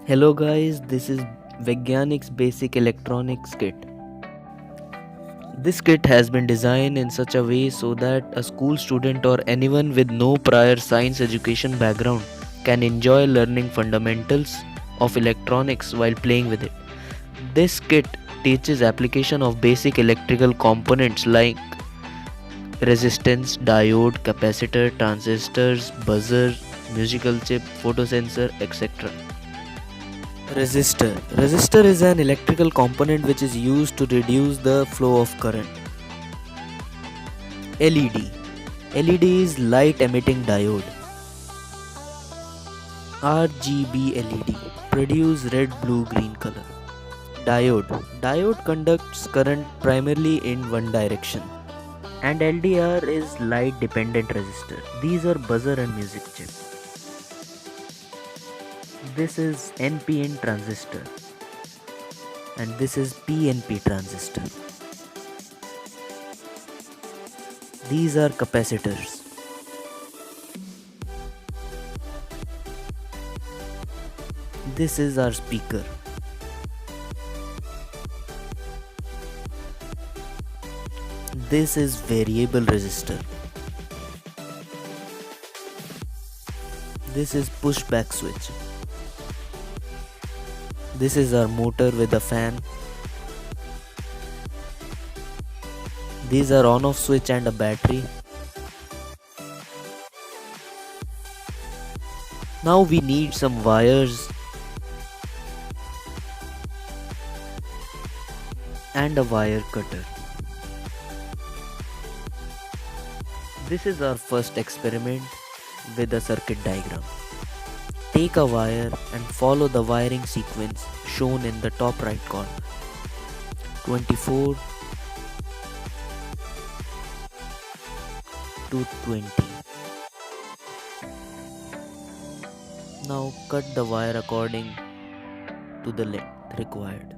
Hello guys, this is Vigyanics Basic Electronics Kit. This kit has been designed in such a way so that a school student or anyone with no prior science education background can enjoy learning fundamentals of electronics while playing with it. This kit teaches application of basic electrical components like resistance, diode, capacitor, transistors, buzzer, musical chip, photosensor, etc. Resistor is an electrical component which is used to reduce the flow of current. LED is light emitting diode. RGB LED produce red, blue, green color. Diode conducts current primarily in one direction. And LDR is light dependent resistor. These are buzzer and music chip. This is NPN transistor and this is PNP transistor. These are capacitors. This is our speaker. This is variable resistor. This is pushback switch. This is our motor with a fan. These are on-off switch and a battery. Now we need some wires and a wire cutter. This is our first experiment with a circuit diagram. Take a wire and follow the wiring sequence shown in the top right corner. 24 to 20. Now cut the wire according to the length required.